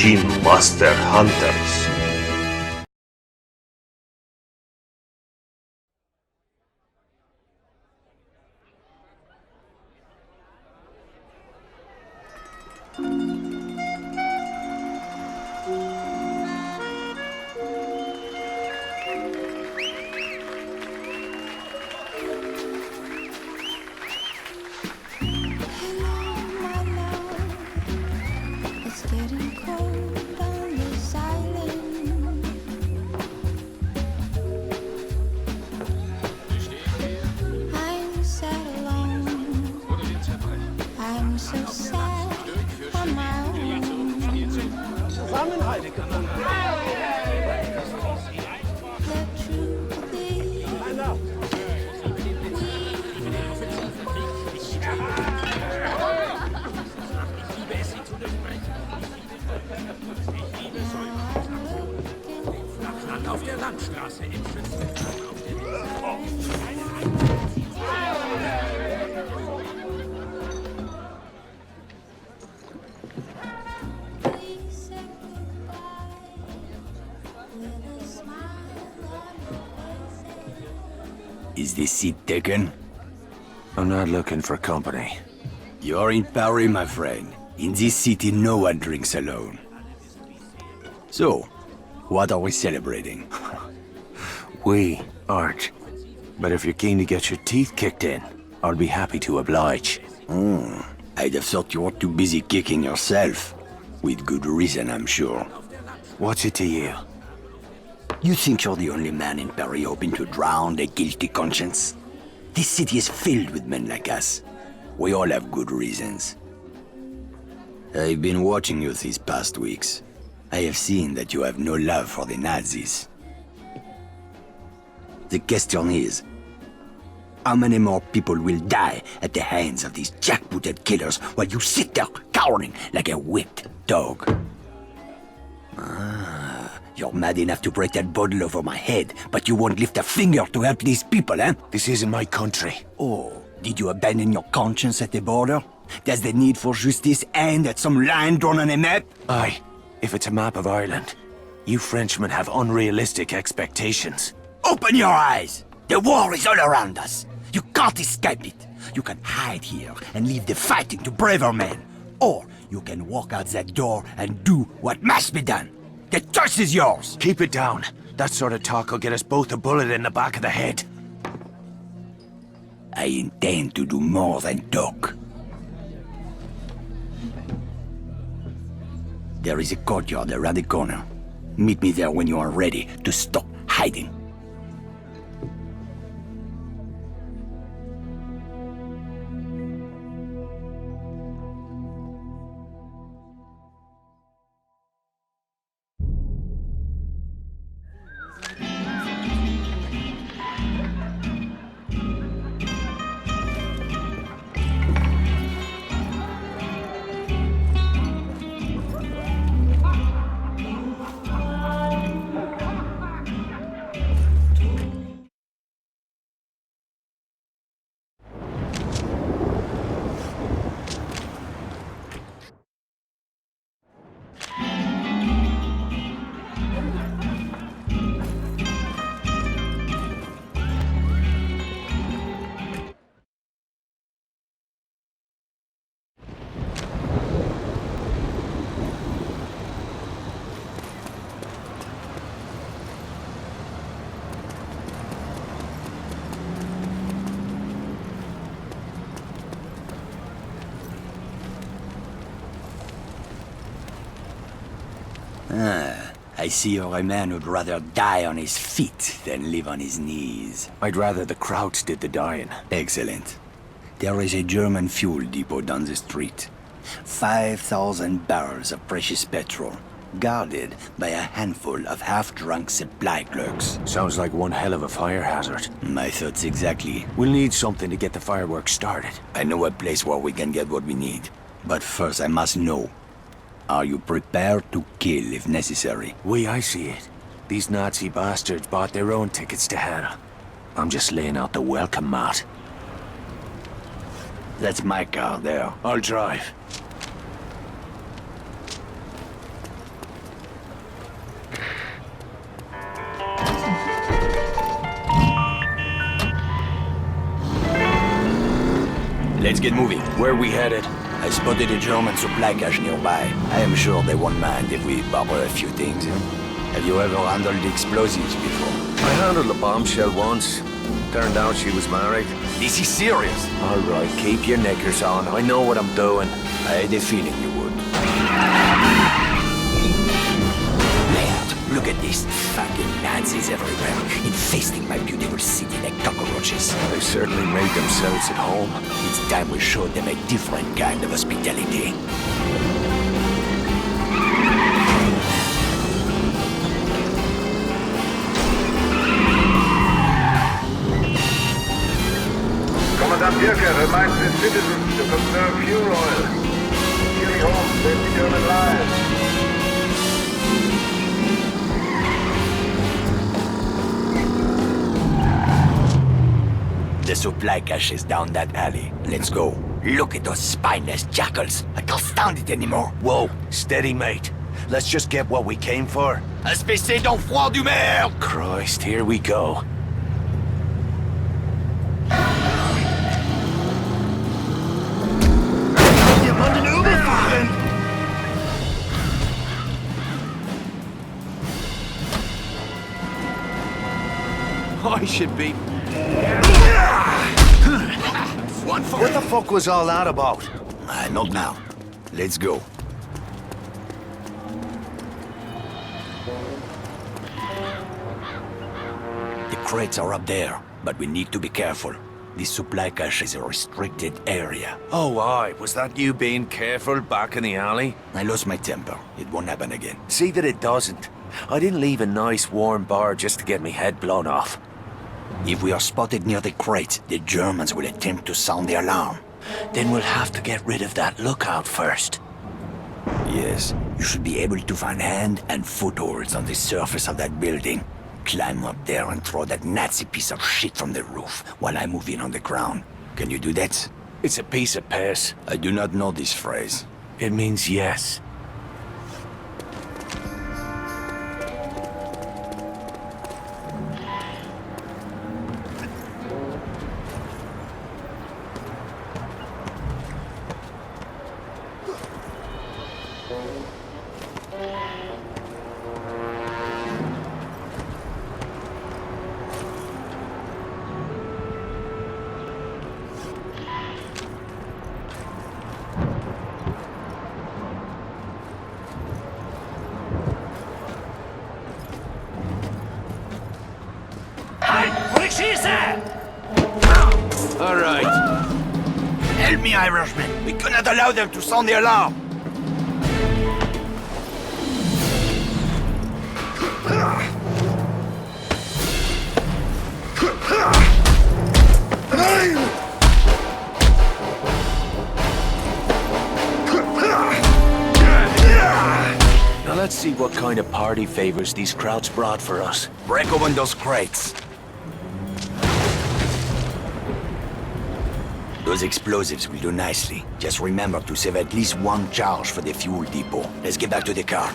Machine Master Hunters. Auf der Landstraße im Schützengraben auf der Is this seat taken? I'm not looking for company. You're in Paris, my friend. In this city, no one drinks alone. So, what are we celebrating? We aren't. But if you're keen to get your teeth kicked in, I'll be happy to oblige. I'd have thought you were too busy kicking yourself. With good reason, I'm sure. What's it to you? You think you're the only man in Paris hoping to drown a guilty conscience? This city is filled with men like us. We all have good reasons. I've been watching you these past weeks. I have seen that you have no love for the Nazis. The question is, how many more people will die at the hands of these jackbooted killers while you sit there cowering like a whipped dog? You're mad enough to break that bottle over my head, but you won't lift a finger to help these people, eh? This isn't my country. Oh, did you abandon your conscience at the border? Does the need for justice end at some line drawn on a map? Aye, if it's a map of Ireland. You Frenchmen have unrealistic expectations. Open your eyes! The war is all around us. You can't escape it. You can hide here and leave the fighting to braver men. Or you can walk out that door and do what must be done. The choice is yours! Keep it down. That sort of talk will get us both a bullet in the back of the head. I intend to do more than talk. There is a courtyard around the corner. Meet me there when you are ready to stop hiding. I see you're a man who'd rather die on his feet than live on his knees. I'd rather the Krauts did the dying. Excellent. There is a German fuel depot down the street. 5,000 barrels of precious petrol, guarded by a handful of half-drunk supply clerks. Sounds like one hell of a fire hazard. My thoughts exactly. We'll need something to get the fireworks started. I know a place where we can get what we need. But first I must know. Are you prepared to kill if necessary? I see it. These Nazi bastards bought their own tickets to hell. I'm just laying out the welcome mat. That's my car there. I'll drive. Let's get moving. Where we headed? I spotted a German supply cache nearby. I am sure they won't mind if we borrow a few things. Have you ever handled explosives before? I handled a bombshell once. Turned out she was married. This is serious. All right, keep your knickers on. I know what I'm doing. I had a feeling you would. Merde, look at these fucking Nazis everywhere, infesting my beautiful city like cockroaches. They certainly made themselves at home. It's time we showed them a different kind of hospitality. Commandant Birke reminds the citizens to conserve fuel oil. Killing home save German lives. The supply cache is down that alley. Let's go. Look at those spineless jackals. I can't stand it anymore. Whoa, steady, mate. Let's just get what we came for. Espèce d'enfant du merde! Christ, here we go. I should be... What the fuck was all that about? Not now. Let's go. The crates are up there, but we need to be careful. This supply cache is a restricted area. Oh, aye. Was that you being careful back in the alley? I lost my temper. It won't happen again. See that it doesn't. I didn't leave a nice warm bar just to get me head blown off. If we are spotted near the crates, the Germans will attempt to sound the alarm. Then we'll have to get rid of that lookout first. Yes, you should be able to find hand and footholds on the surface of that building. Climb up there and throw that Nazi piece of shit from the roof while I move in on the ground. Can you do that? It's a piece of piss. I do not know this phrase. It means yes. All right. Help me, Irishman. We cannot allow them to sound the alarm. Now let's see what kind of party favors these crowds brought for us. Break open those crates. Those explosives will do nicely. Just remember to save at least one charge for the fuel depot. Let's get back to the car.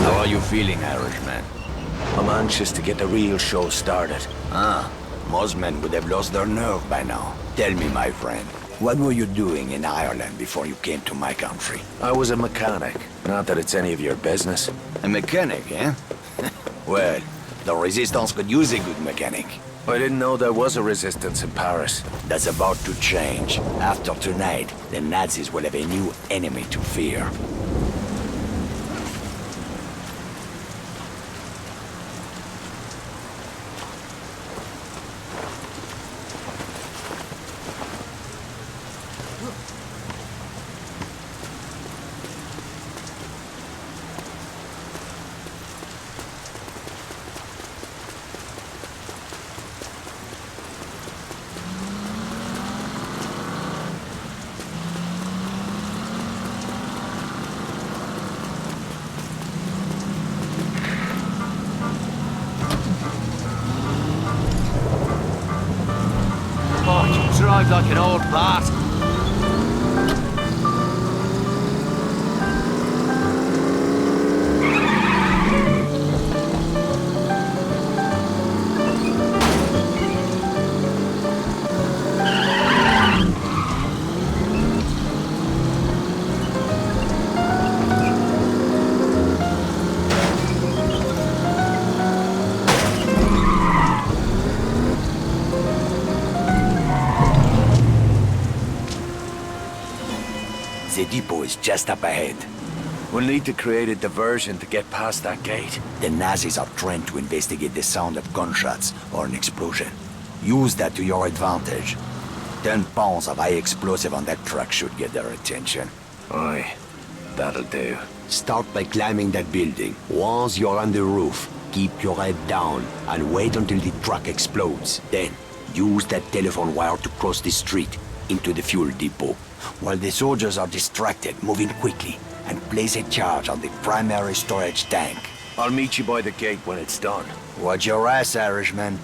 How are you feeling, Irishman? I'm anxious to get the real show started. Most men would have lost their nerve by now. Tell me, my friend, what were you doing in Ireland before you came to my country? I was a mechanic. Not that it's any of your business. A mechanic, eh? Well, the Resistance could use a good mechanic. I didn't know there was a resistance in Paris. That's about to change. After tonight, the Nazis will have a new enemy to fear. drive like an old bat. The depot is just up ahead. We'll need to create a diversion to get past that gate. The Nazis are trained to investigate the sound of gunshots or an explosion. Use that to your advantage. 10 pounds of high explosive on that truck should get their attention. Aye, that'll do. Start by climbing that building. Once you're on the roof, keep your head down and wait until the truck explodes. Then, use that telephone wire to cross the street into the fuel depot. While the soldiers are distracted, move in quickly and place a charge on the primary storage tank. I'll meet you by the gate when it's done. Watch your ass, Irishman.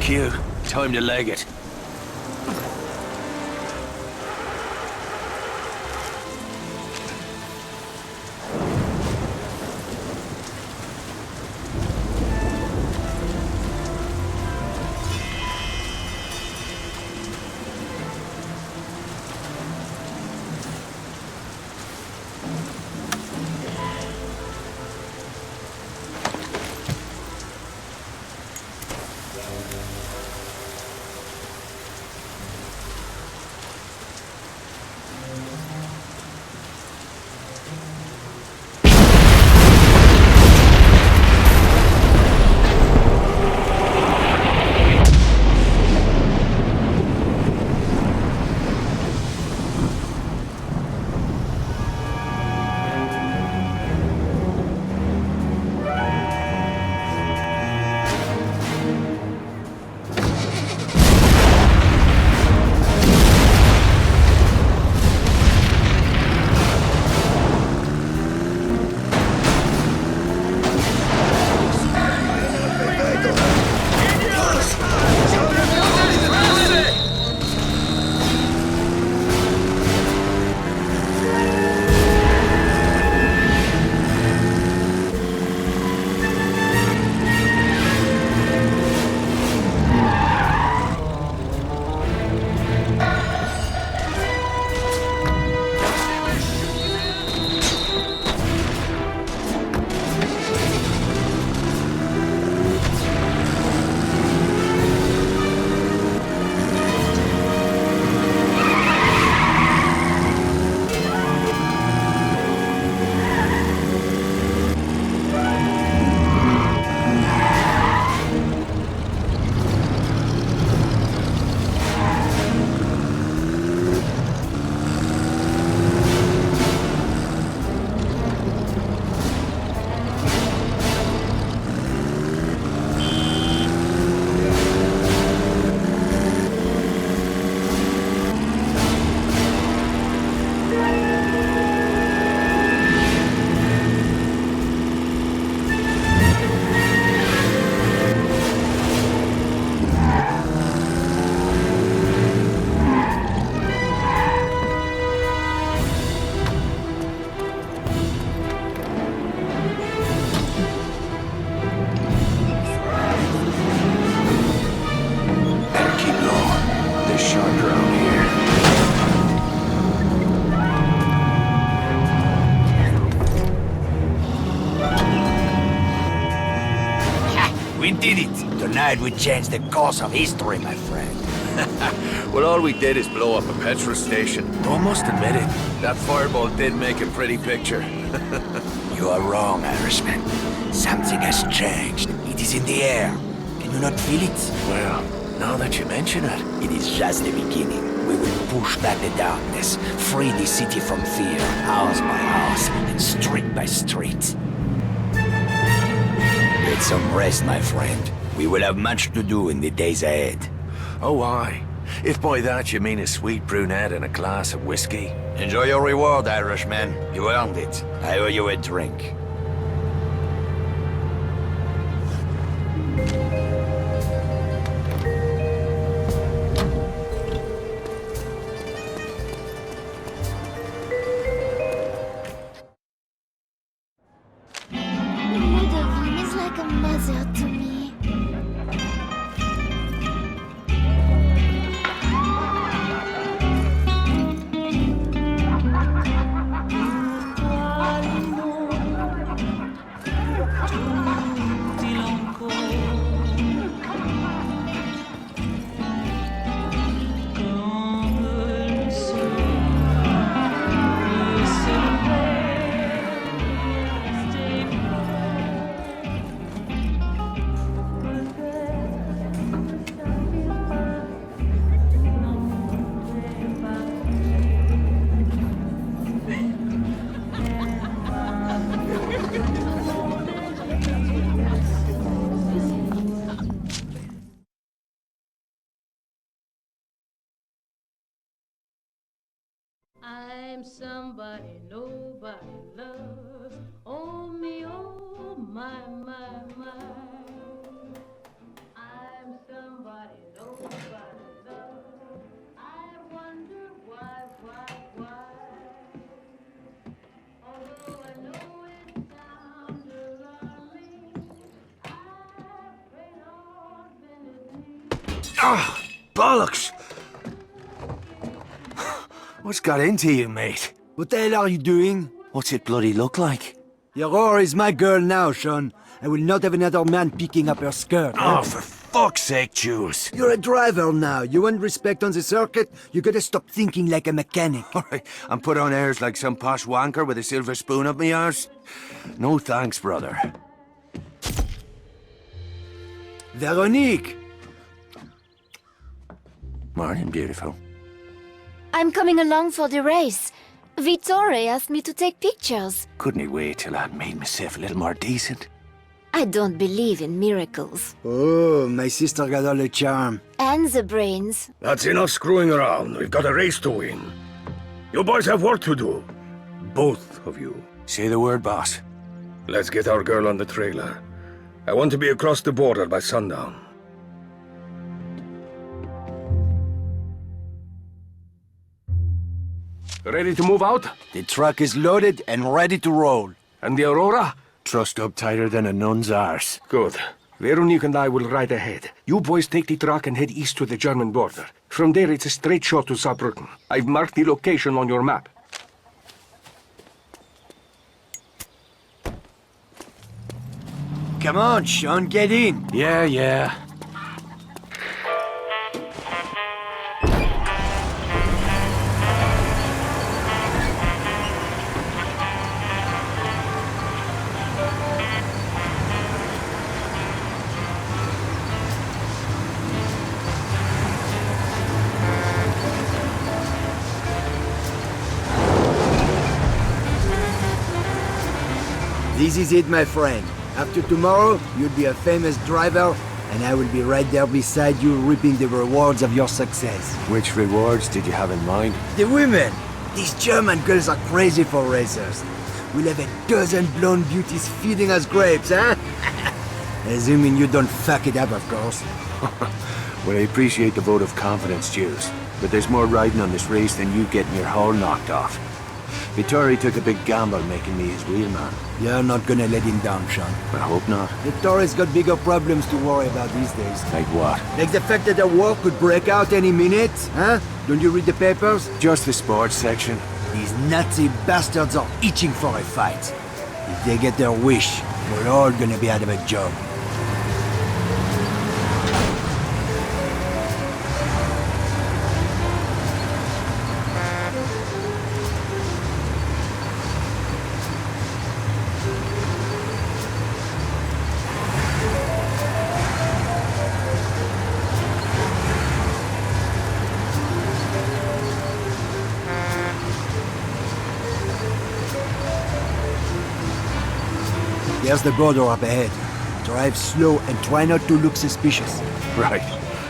Cue. Time to leg it. We did it! The Tonight we change the course of history, my friend. Well, all we did is blow up a petrol station. Though I must admit it, that fireball did make a pretty picture. You are wrong, Irishman. Something has changed. It is in the air. Can you not feel it? Well, now that you mention it. It is just the beginning. We will push back the darkness, free the city from fear, house by house, and street by street. Get some rest, my friend. We will have much to do in the days ahead. Oh, aye. If by that you mean a sweet brunette and a glass of whiskey. Enjoy your reward, Irishman. You earned it. I owe you a drink. Ludovine is like a mother to me. I'm somebody nobody loves. Oh me, oh my, my, my. I'm somebody nobody loves. I wonder why. Although I know it sounds alarming, I pray Lord bend me. Ah, bollocks! What's got into you, mate? What the hell are you doing? What's it bloody look like? Your whore is my girl now, Sean. I will not have another man picking up her skirt. Oh, for fuck's sake, Jules. You're a driver now. You want respect on the circuit? You gotta stop thinking like a mechanic. All right, and put on airs like some posh wanker with a silver spoon up me arse? No thanks, brother. Veronique! Morning, beautiful. I'm coming along for the race. Vittore asked me to take pictures. Couldn't he wait till I'd made myself a little more decent? I don't believe in miracles. Oh, my sister got all the charm. And the brains. That's enough screwing around. We've got a race to win. You boys have work to do. Both of you. Say the word, boss. Let's get our girl on the trailer. I want to be across the border by sundown. Ready to move out? The truck is loaded and ready to roll. And the Aurora? Trussed up tighter than a nun's arse. Good. Veronique and I will ride ahead. You boys take the truck and head east to the German border. From there, it's a straight shot to Saarbrücken. I've marked the location on your map. Come on, Sean, get in. Yeah. This is it, my friend. After tomorrow, you'll be a famous driver, and I will be right there beside you reaping the rewards of your success. Which rewards did you have in mind? The women! These German girls are crazy for racers. We'll have a dozen blonde beauties feeding us grapes, huh? Assuming you don't fuck it up, of course. Well, I appreciate the vote of confidence, Jules. But there's more riding on this race than you getting your hull knocked off. Vittori took a big gamble making me his wheelman. You're not gonna let him down, Sean. I hope not. Vittori's got bigger problems to worry about these days. Like what? Like the fact that a war could break out any minute, huh? Don't you read the papers? Just the sports section. These Nazi bastards are itching for a fight. If they get their wish, we're all gonna be out of a job. There's the border up ahead. Drive slow and try not to look suspicious. Right.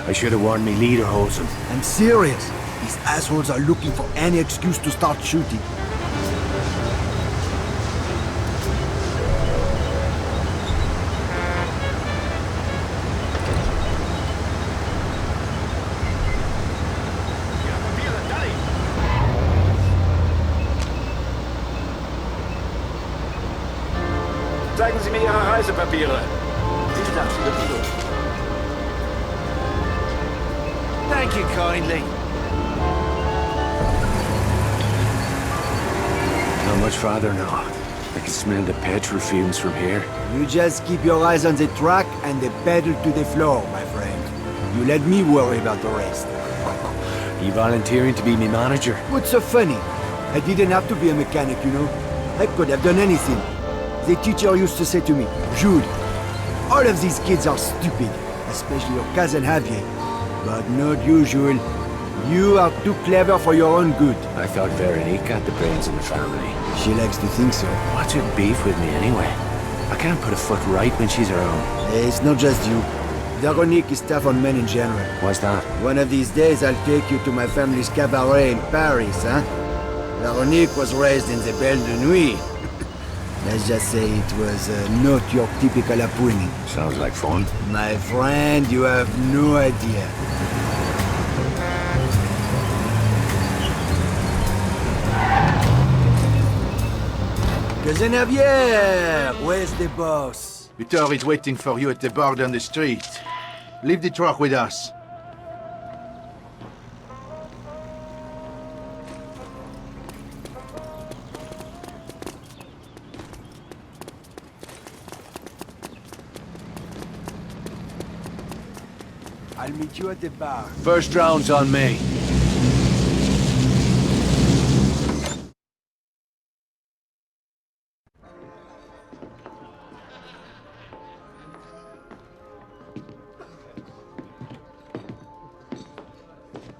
I should have warned me leader, Wholesome. I'm serious. These assholes are looking for any excuse to start shooting. Zeigen Sie mir Ihre Reisepapiere. Thank you kindly. Not much farther now. I can smell the petrol fumes from here. You just keep your eyes on the track and the pedal to the floor, my friend. You let me worry about the rest. You volunteering to be my manager? What's so funny? I didn't have to be a mechanic, you know. I could have done anything. The teacher used to say to me, Jude, all of these kids are stupid, especially your cousin Javier. But not usual. You are too clever for your own good. I thought Veronique got the brains in the family. She likes to think so. What's her beef with me anyway? I can't put a foot right when she's around. It's not just you. Veronique is tough on men in general. Why's that? One of these days I'll take you to my family's cabaret in Paris, huh? Veronique was raised in the Belle de Nuit. Let's just say it was not your typical upbringing. Sounds like fun. My friend, you have no idea. Cousin Javier, where's the boss? Vitor is waiting for you at the bar down the street. Leave the truck with us. I'll meet you at the bar. First round's on me.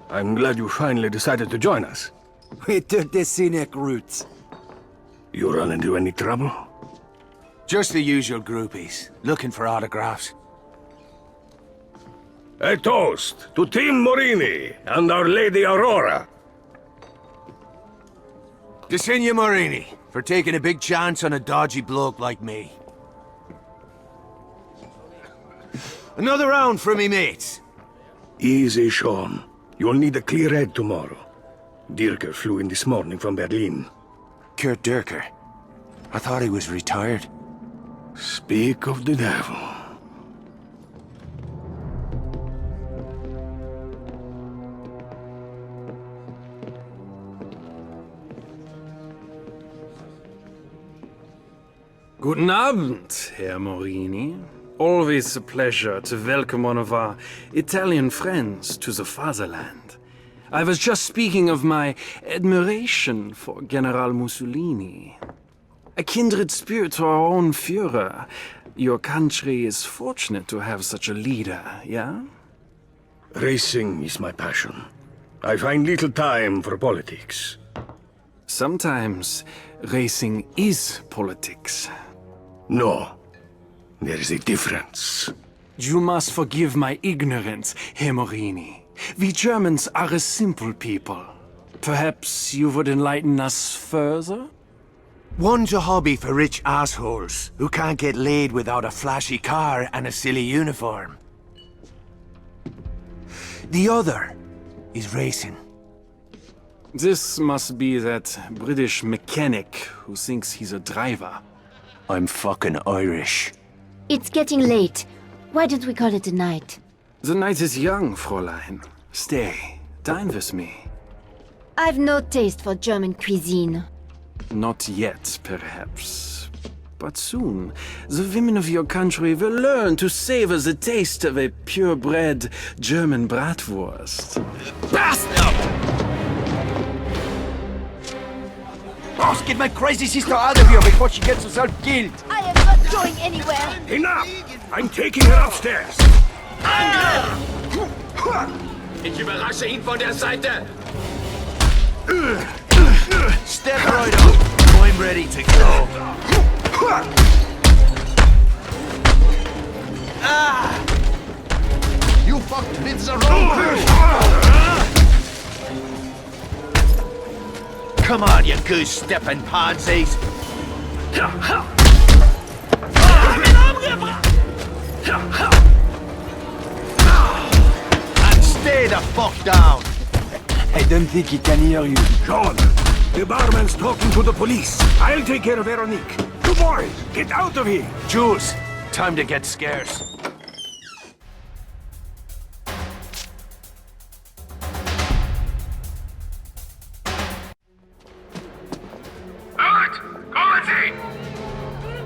I'm glad you finally decided to join us. We took the scenic route. You run into any trouble? Just the usual groupies, looking for autographs. A toast to Team Morini and Our Lady Aurora. To Signor Morini, for taking a big chance on a dodgy bloke like me. Another round for me mates. Easy, Sean. You'll need a clear head tomorrow. Dirker flew in this morning from Berlin. Kurt Dirker. I thought he was retired. Speak of the devil. Guten Abend, Herr Morini. Always a pleasure to welcome one of our Italian friends to the fatherland. I was just speaking of my admiration for General Mussolini. A kindred spirit to our own Führer. Your country is fortunate to have such a leader, yeah? Racing is my passion. I find little time for politics. Sometimes racing is politics. No. There is a difference. You must forgive my ignorance, Herr Morini. We Germans are a simple people. Perhaps you would enlighten us further? One's a hobby for rich assholes who can't get laid without a flashy car and a silly uniform. The other is racing. This must be that British mechanic who thinks he's a driver. I'm fucking Irish. It's getting late. Why don't we call it a night? The night is young, Fräulein. Stay. Dine with me. I've no taste for German cuisine. Not yet, perhaps. But soon, the women of your country will learn to savor the taste of a purebred German bratwurst. Bastard! Boss, get my crazy sister out of here before she gets herself killed! I am not going anywhere! Enough! I'm taking her upstairs. Ich überrasche ihn von der Seite. Step right up. I'm ready to go. You fucked with the wrong crew! Come on, you goose-stepping pansies! And stay the fuck down! I don't think he can hear you. John, the barman's talking to the police. I'll take care of Veronique. You boys, get out of here. Jules, time to get scarce.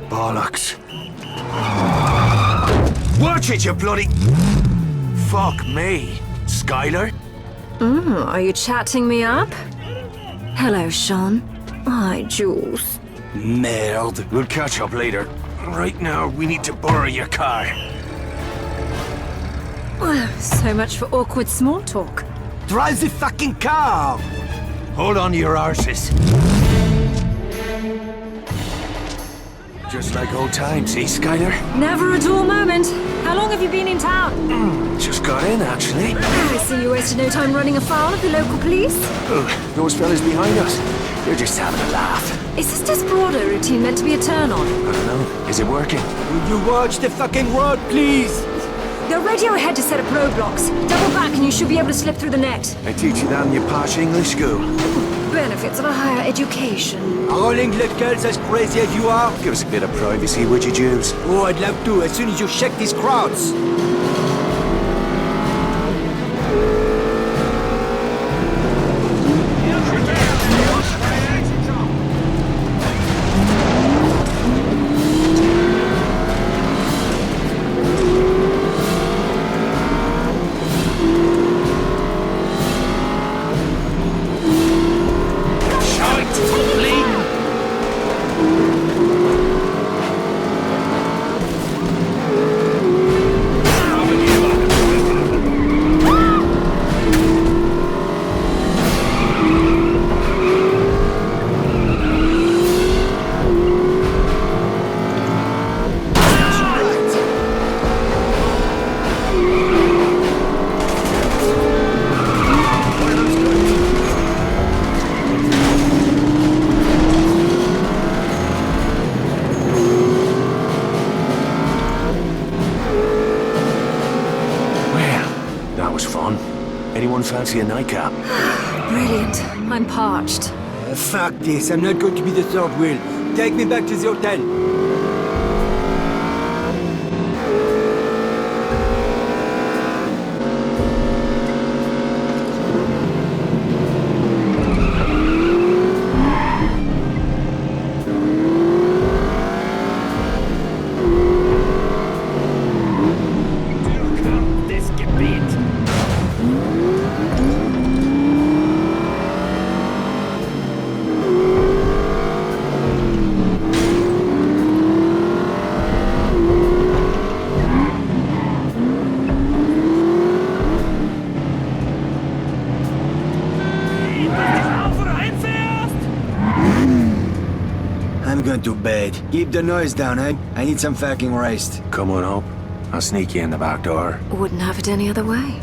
Bollocks. Watch it, you bloody... Fuck me. Skylar? Are you chatting me up? Hello, Sean. Hi, Jules. Merde. We'll catch up later. Right now, we need to borrow your car. Well, so much for awkward small talk. Drive the fucking car! Hold on to your arses. Just like old times, eh, Skylar? Never a dull moment. How long have you been in town? Just got in, actually. I see you wasted no time running afoul of the local police. Oh, those fellas behind us. They're just having a laugh. Is this desperado routine meant to be a turn-on? I don't know. Is it working? Will you watch the fucking road, please? Go radio ahead to set up roadblocks. Double back and you should be able to slip through the net. I teach you that in your posh English school. Benefits of a higher education. Are all English girls as crazy as you are? Give us a bit of privacy, would you, Jules? Oh, I'd love to, as soon as you check these crowds. Fancy a nightcap? Brilliant. I'm parched. Fuck this, I'm not going to be the third wheel. Take me back to the hotel. To bed. Keep the noise down, eh? I need some fucking rest. Come on up. I'll sneak you in the back door. Wouldn't have it any other way.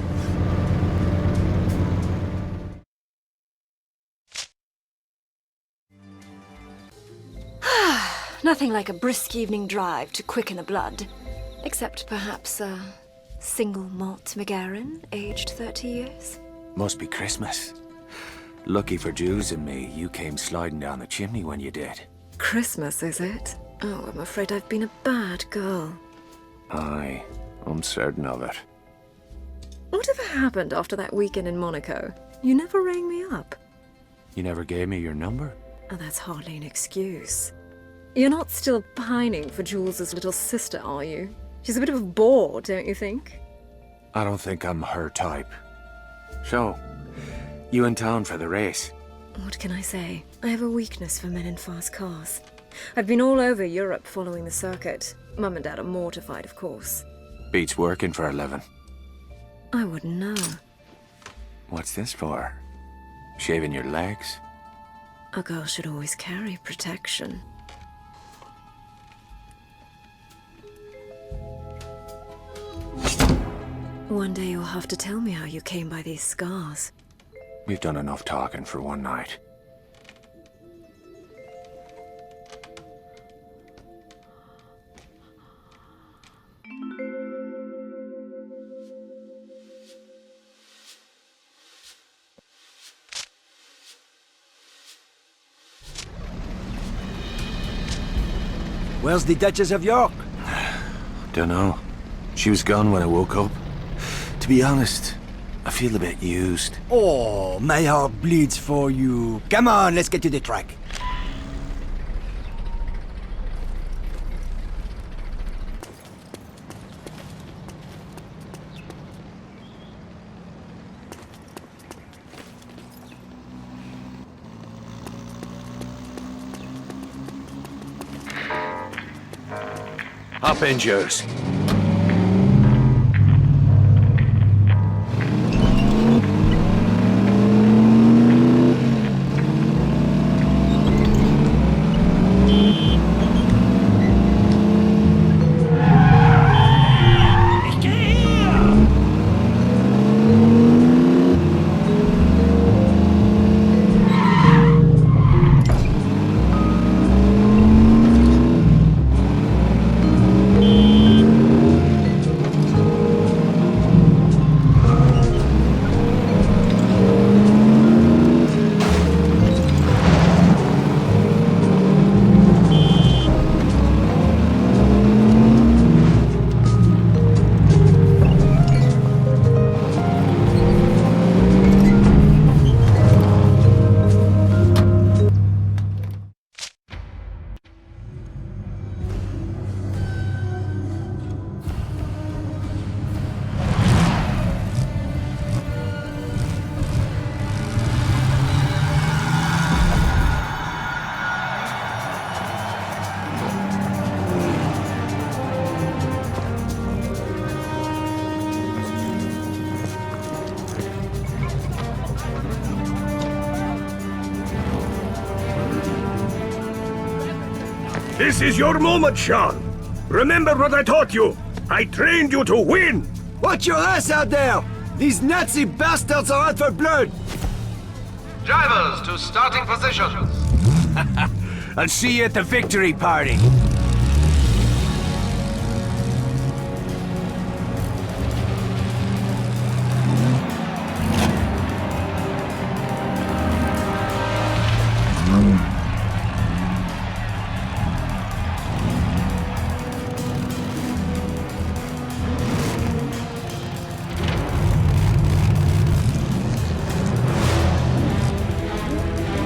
Nothing like a brisk evening drive to quicken the blood. Except perhaps a single malt McGarren, aged 30 years. Must be Christmas. Lucky for Jules and me, you came sliding down the chimney when you did. Christmas, is it? Oh, I'm afraid I've been a bad girl. Aye, I'm certain of it. Whatever happened after that weekend in Monaco? You never rang me up. You never gave me your number? Oh, that's hardly an excuse. You're not still pining for Jules's little sister, are you? She's a bit of a bore, don't you think? I don't think I'm her type. So, you in town for the race? What can I say? I have a weakness for men in fast cars. I've been all over Europe following the circuit. Mum and Dad are mortified, of course. Beats working for a living. I wouldn't know. What's this for? Shaving your legs? A girl should always carry protection. One day you'll have to tell me how you came by these scars. We've done enough talking for one night. Where's the Duchess of York? Dunno. She was gone when I woke up. To be honest, I feel a bit used. Oh, my heart bleeds for you. Come on, let's get to the track. Hop in, Jules. This is your moment, Sean. Remember what I taught you. I trained you to win. Watch your ass out there! These Nazi bastards are out for blood! Drivers to starting positions. I'll see you at the victory party.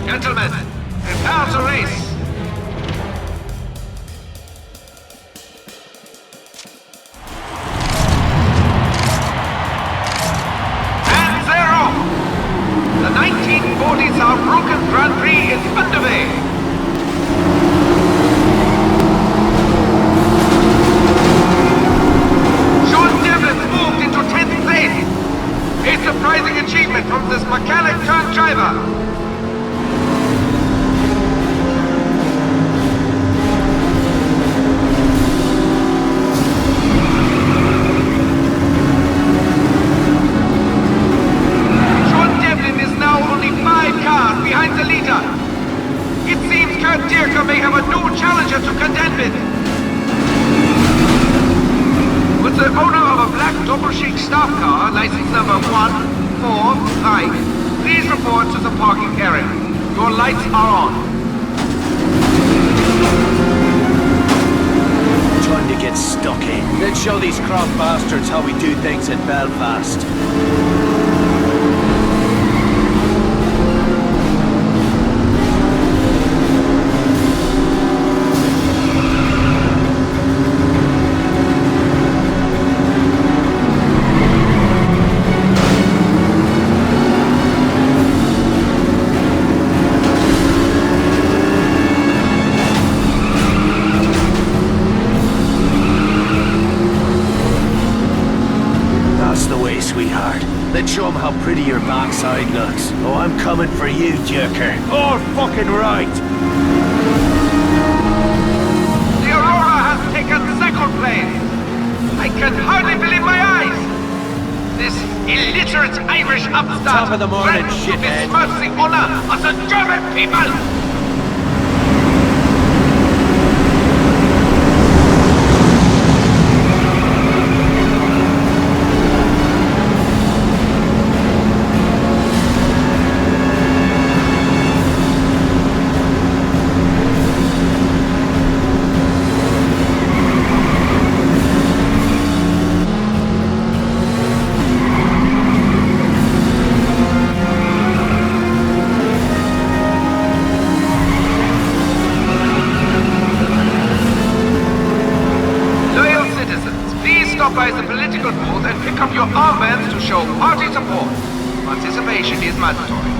Gentlemen, prepare to race. And zero. The 1940s Saarbrücken Grand Prix is underway. Sean Devlin's moved into 10th place. A surprising achievement from this mechanic-turned-driver. Behind the leader. It seems Kurt Dierker may have a new challenger to contend with. With the owner of a black Doppelschicks staff car, license number 145, please report to the parking area. Your lights are on. Time to get stuck in. Let's show these cross bastards how we do things in Belfast. Let's show them how pretty your backside looks. Oh, I'm coming for you, jerker. All fucking right. The Aurora has taken second place. I can hardly believe my eyes. This illiterate Irish upstart Top of the morning, threatens to shithead. besmirch the honor of the German people! By the political booth and pick up your armbands to show party support. Participation is mandatory.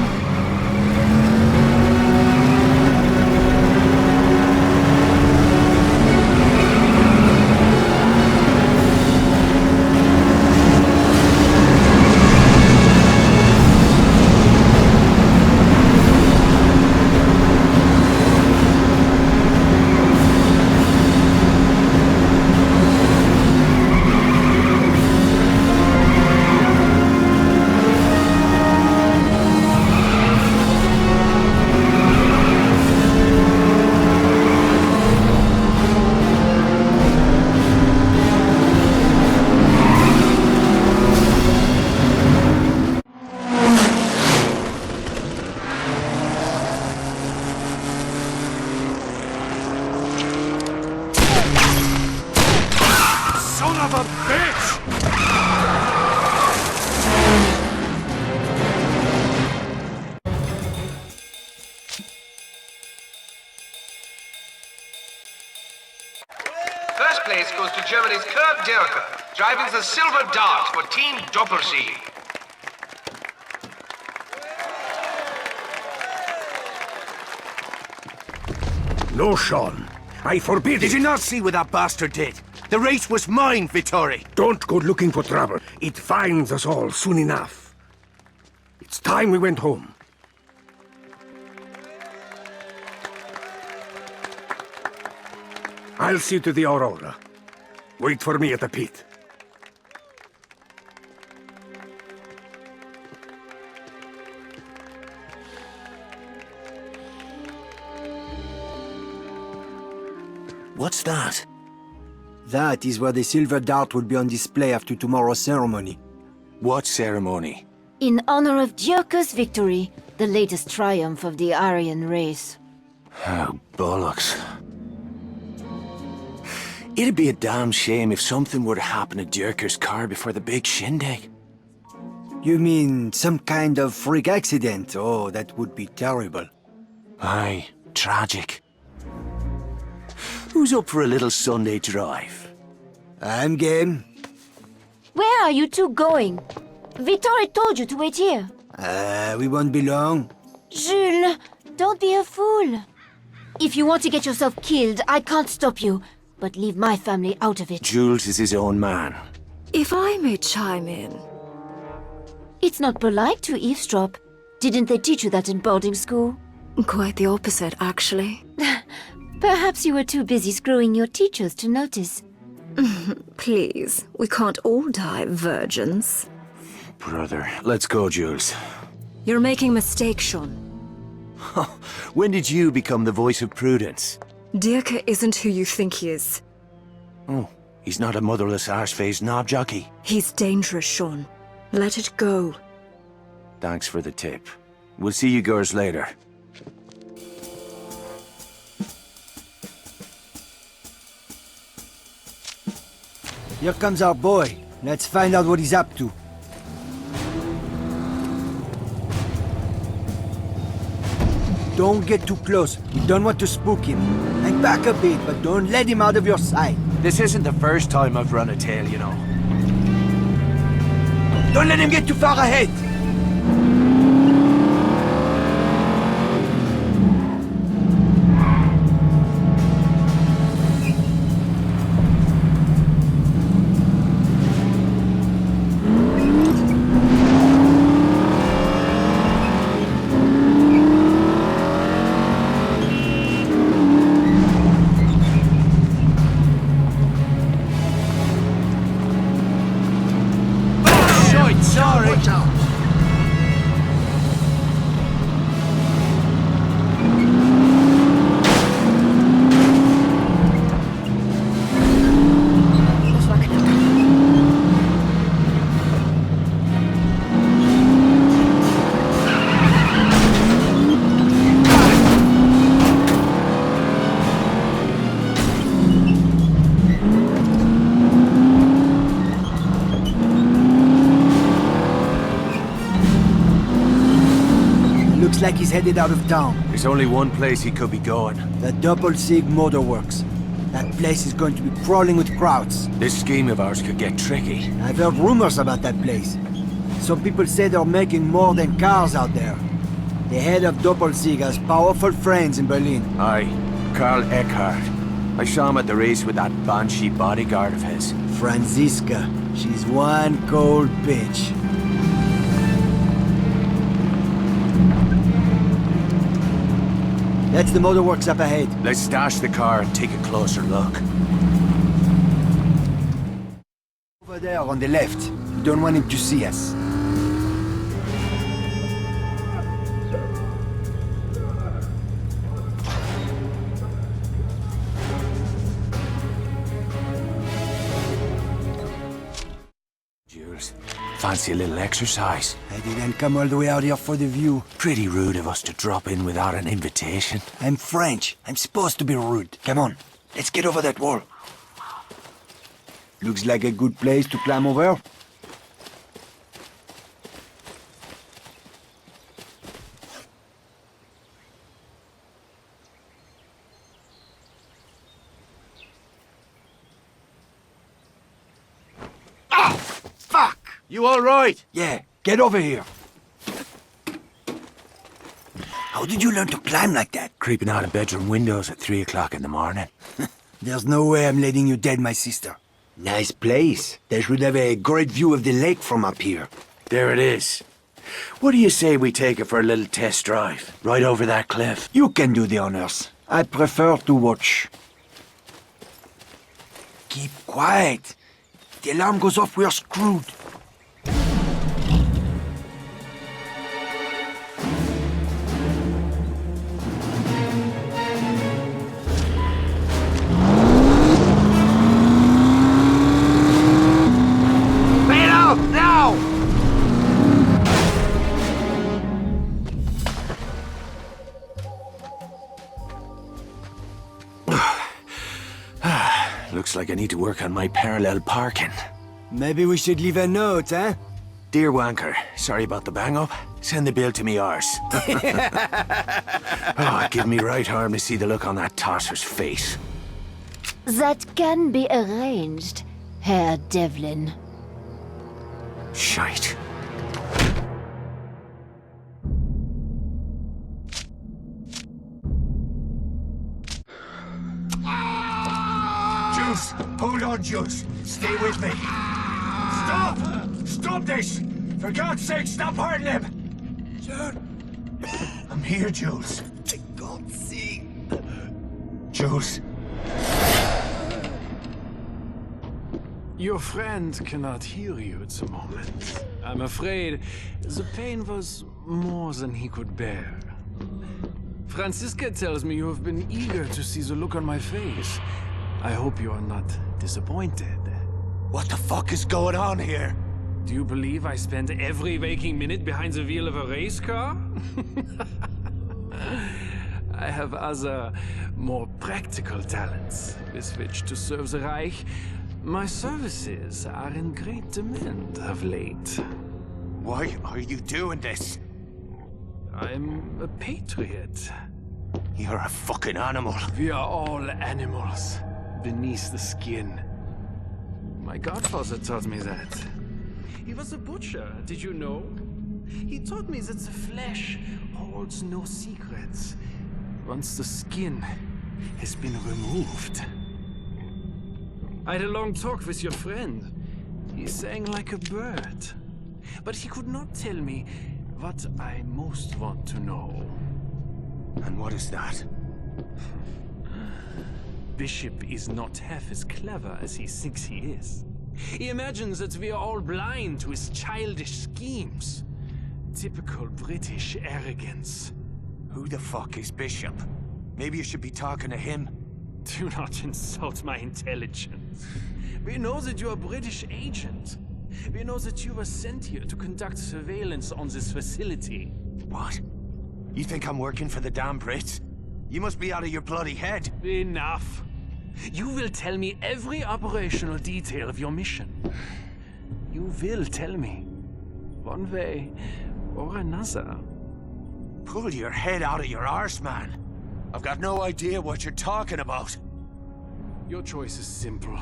First place goes to Germany's Clan Dlan, driving the silver dart for Team Doppelsieg. No, Sean. I forbid it. Did you not see what that bastard did? The race was mine, Vittori. Don't go looking for trouble. It finds us all soon enough. It's time we went home. I'll see to the Aurora. Wait for me at the pit. What's that? That is where the silver dart will be on display after tomorrow's ceremony. What ceremony? In honor of Dyrka's victory, the latest triumph of the Aryan race. Oh, bollocks. It'd be a damn shame if something were to happen to Dyrka's car before the big shindig. You mean some kind of freak accident? Oh, that would be terrible. Aye, tragic. Who's up for a little Sunday drive? I'm game. Where are you two going? Vittori told you to wait here. We won't be long. Jules, don't be a fool. If you want to get yourself killed, I can't stop you. But leave my family out of it. Jules is his own man. If I may chime in. It's not polite to eavesdrop. Didn't they teach you that in boarding school? Quite the opposite, actually. Perhaps you were too busy screwing your teachers to notice. Please, we can't all die virgins. Brother, let's go, Jules. You're making a mistake, Sean. When did you become the voice of prudence? Dyrka isn't who you think he is. Oh, he's not a motherless arse-faced knob jockey. He's dangerous, Sean. Let it go. Thanks for the tip. We'll see you girls later. Here comes our boy. Let's find out what he's up to. Don't get too close. We don't want to spook him. Hang back a bit, but don't let him out of your sight. This isn't the first time I've run a tail, you know. Don't let him get too far ahead. Looks like he's headed out of town. There's only one place he could be going. The Doppelsieg Motorworks. That place is going to be crawling with crowds. This scheme of ours could get tricky. I've heard rumors about that place. Some people say they're making more than cars out there. The head of Doppelsieg has powerful friends in Berlin. Aye, Karl Eckhart. I saw him at the race with that banshee bodyguard of his. Franziska. She's one cold bitch. That's the motorworks up ahead. Let's stash the car and take a closer look. Over there on the left. You don't want him to see us. Jules, fancy a little exercise? I didn't come all the way out here for the view. Pretty rude of us to drop in without an invitation. I'm French. I'm supposed to be rude. Come on, let's get over that wall. Looks like a good place to climb over. Ah! Fuck! You all right? Yeah, get over here. How did you learn to climb like that? Creeping out of bedroom windows at 3 o'clock in the morning. There's no way I'm letting you dead, my sister. Nice place. They should have a great view of the lake from up here. There it is. What do you say we take it for a little test drive? Right over that cliff. You can do the honors. I prefer to watch. Keep quiet. If the alarm goes off, we're screwed. Looks like I need to work on my parallel parking. Maybe we should leave a note, huh? Dear Wanker, sorry about the bang-up. Send the bill to me arse. Oh, give me right arm to see the look on that tosser's face. That can be arranged, Herr Devlin. Shite. Juice! Hold on, Juice! Stay with me! Stop! Stop this! For God's sake, stop hurting him! Sir? I'm here, Jules. I can't see. Jules. Your friend cannot hear you at the moment. I'm afraid the pain was more than he could bear. Franziska tells me you have been eager to see the look on my face. I hope you are not disappointed. What the fuck is going on here? Do you believe I spend every waking minute behind the wheel of a race car? I have other, more practical talents with which to serve the Reich. My services are in great demand of late. Why are you doing this? I'm a patriot. You're a fucking animal. We are all animals, beneath the skin. My godfather taught me that. He was a butcher, did you know? He taught me that the flesh holds no secrets once the skin has been removed. I had a long talk with your friend. He sang like a bird. But he could not tell me what I most want to know. And what is that? Bishop is not half as clever as he thinks he is. He imagines that we are all blind to his childish schemes. Typical British arrogance. Who the fuck is Bishop? Maybe you should be talking to him. Do not insult my intelligence. We know that you are a British agent. We know that you were sent here to conduct surveillance on this facility. What? You think I'm working for the damn Brits? You must be out of your bloody head. Enough. You will tell me every operational detail of your mission. You will tell me, one way or another. Pull your head out of your arse, man. I've got no idea what you're talking about. Your choice is simple.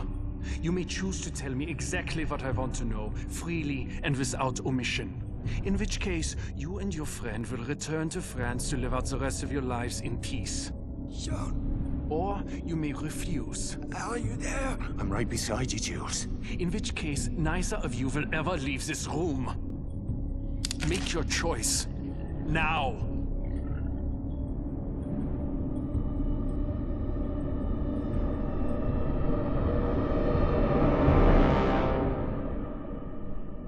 You may choose to tell me exactly what I want to know, freely and without omission. In which case, you and your friend will return to France to live out the rest of your lives in peace. Sean, Or you may refuse. are you there? I'm right beside you, Jules. In which case, neither of you will ever leave this room. Make your choice. Now!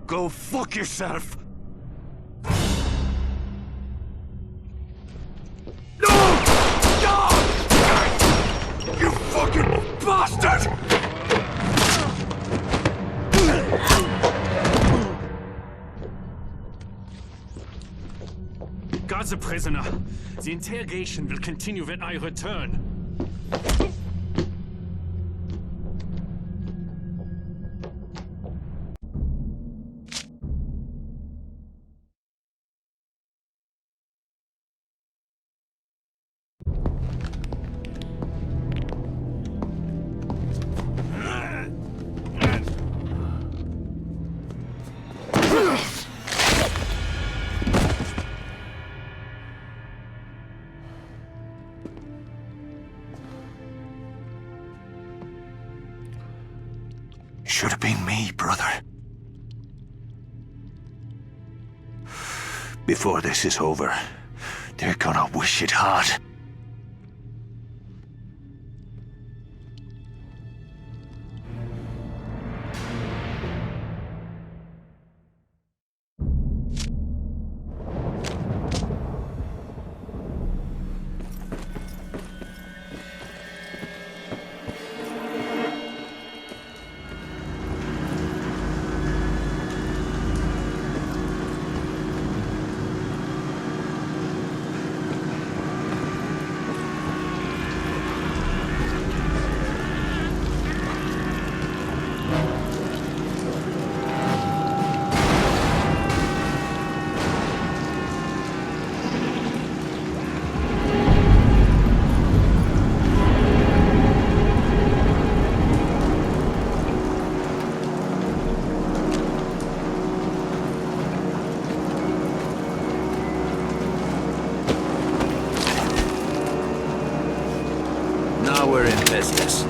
Go fuck yourself! No! No! You fucking bastard! Guard the prisoner. The interrogation will continue when I return. Should have been me, brother. Before this is over, they're gonna wish it hard. Now we're in business.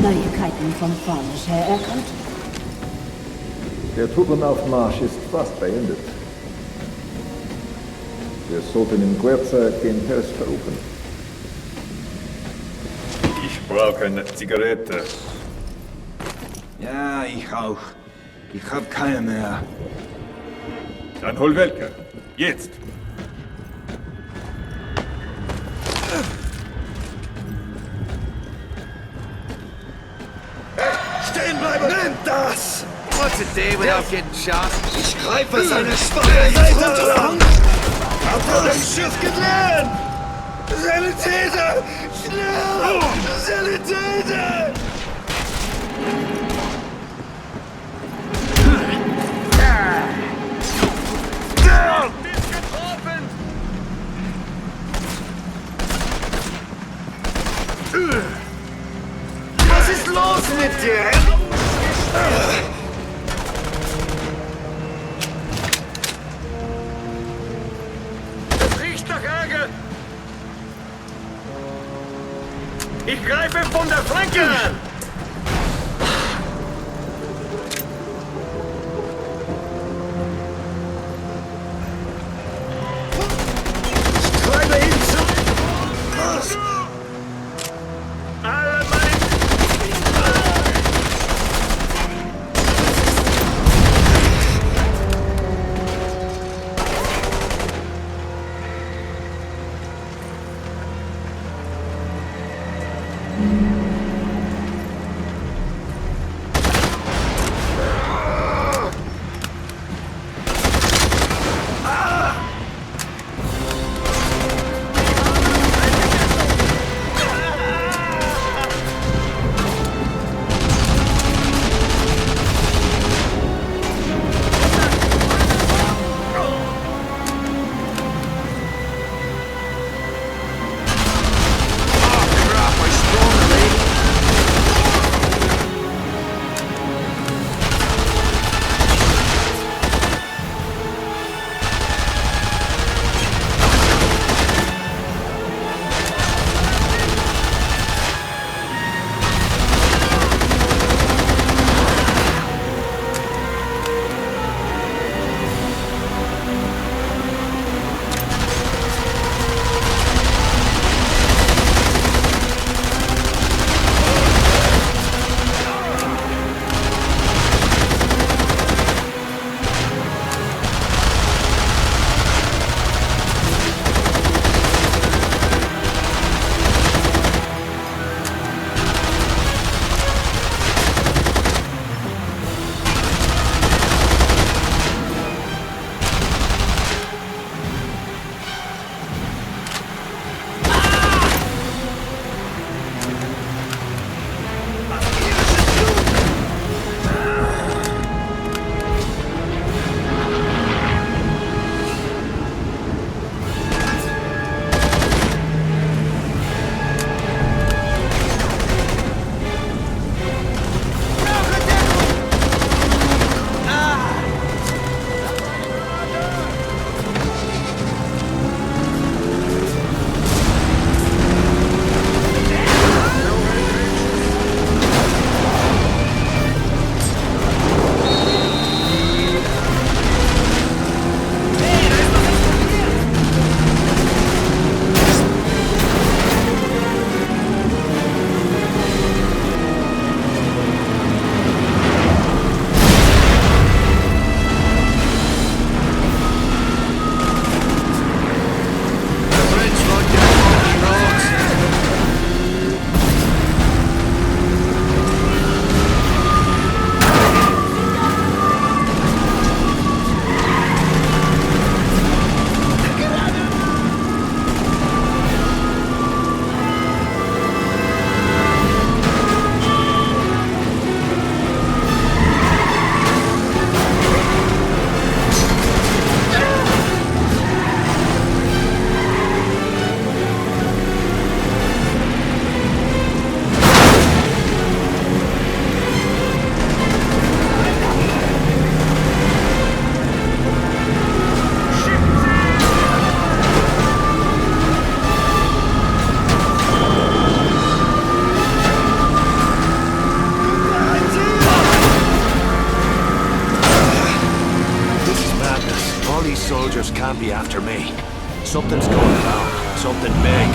Neuigkeiten vom Farmisch her erkannt? Der Truppenaufmarsch ist fast beendet. Wir sollten in kurzer den Test verrufen. Ich brauche eine Zigarette. Ja, ich auch. Ich hab keine mehr. Dann hol welche. Jetzt. Nimm das! What's a day without getting shot? Ich greife seine schwache Seite an! Hab von dem Schiff gelernt! Sanitäter! Schnell! Sanitäter! Was ist los mit dir? Es riecht nach Ärger! Ich greife von der Flanke an! Ich treibe ihn zu... Was? Alle soldiers can't be after me. Something's going down. Something big.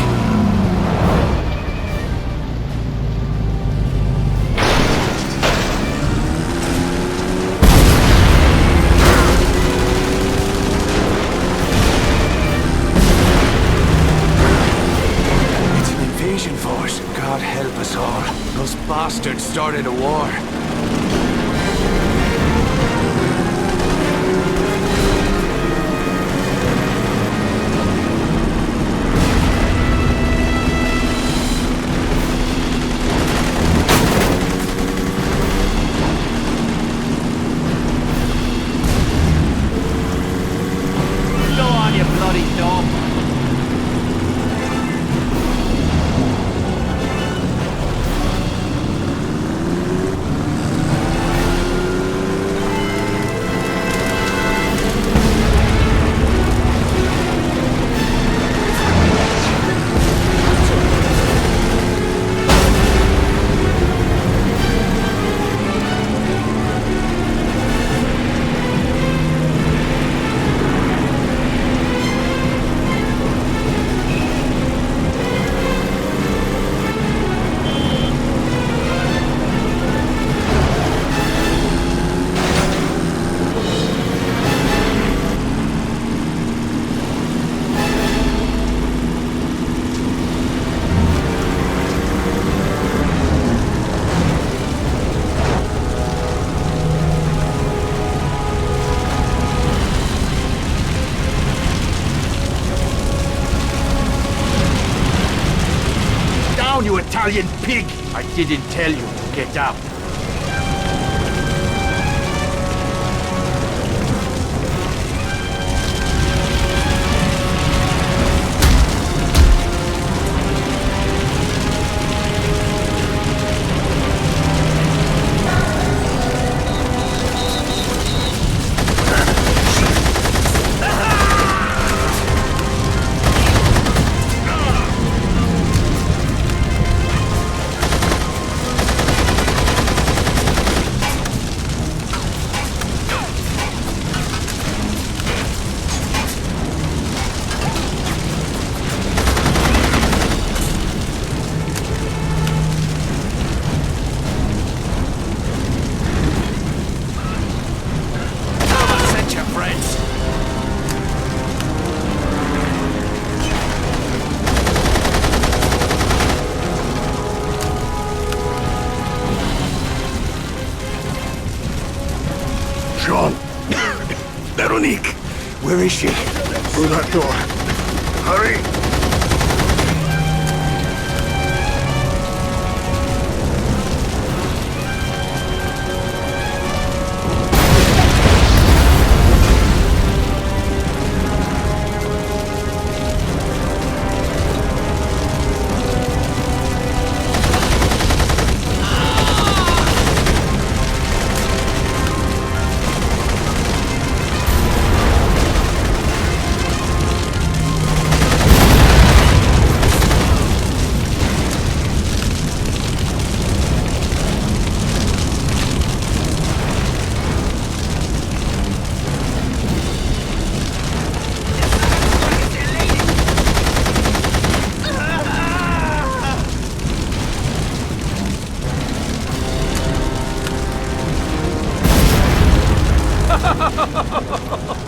It's an invasion force. God help us all. Those bastards started a war. down, you Italian pig! I didn't tell you to get out. Where is she? Through that door. Hurry!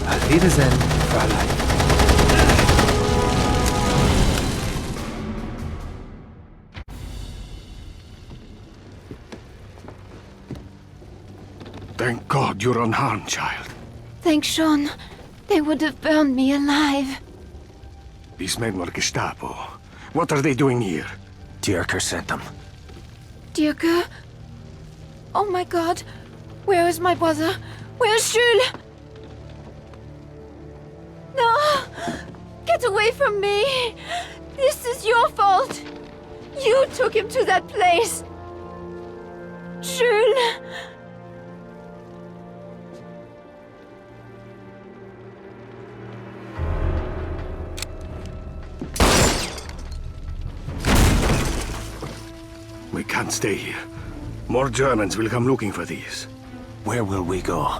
Auf Wiedersehen, Fräulein. Thank God you're unharmed, child. Thanks, Sean. They would have burned me alive. These men were Gestapo. What are they doing here? Dierker sent them. Dierker? Oh my God. Where is my brother? Where's Jules? No! Get away from me! This is your fault! You took him to that place! Jules! We can't stay here. More Germans will come looking for these. Where will we go?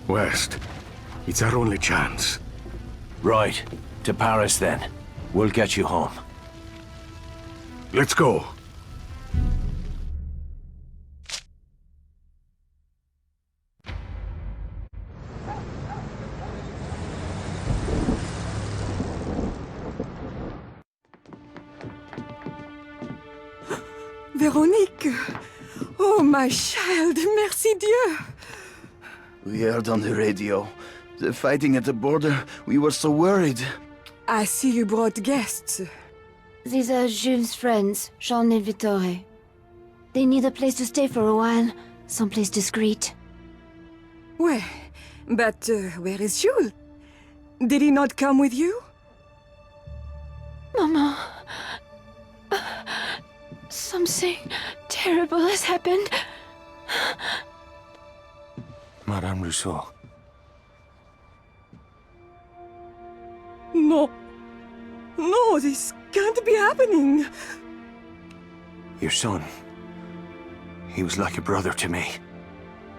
West. It's our only chance. Right. To Paris, then. We'll get you home. Let's go. Véronique! Oh, my child, merci Dieu! We heard on the radio. The fighting at the border, we were so worried. I see you brought guests. These are Jules' friends, Jean and Vittore. They need a place to stay for a while, someplace discreet. Well, but where is Jules? Did he not come with you? Mama... something terrible has happened. Madame Rousseau. No. No, this can't be happening. Your son. He was like a brother to me.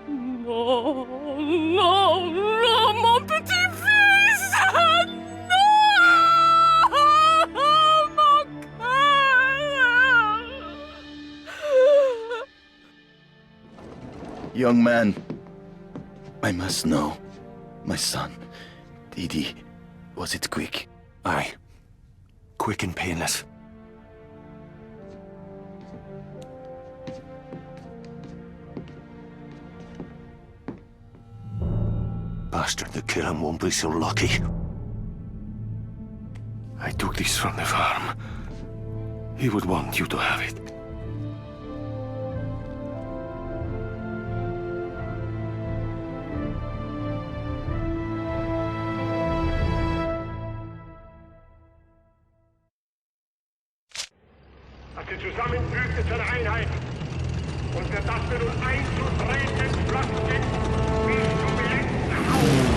No, no, no, mon petit-fils! No! Mon cœur! Young man, I must know. My son, Didi, was it quick? Aye. Quick and painless. Bastard that kill him won't be so lucky. I took this from the farm. He would want you to have it. Als ihr zusammenfügt zu einer Einheit und für das wir nun einzutreten, Flaggen, wie du willst,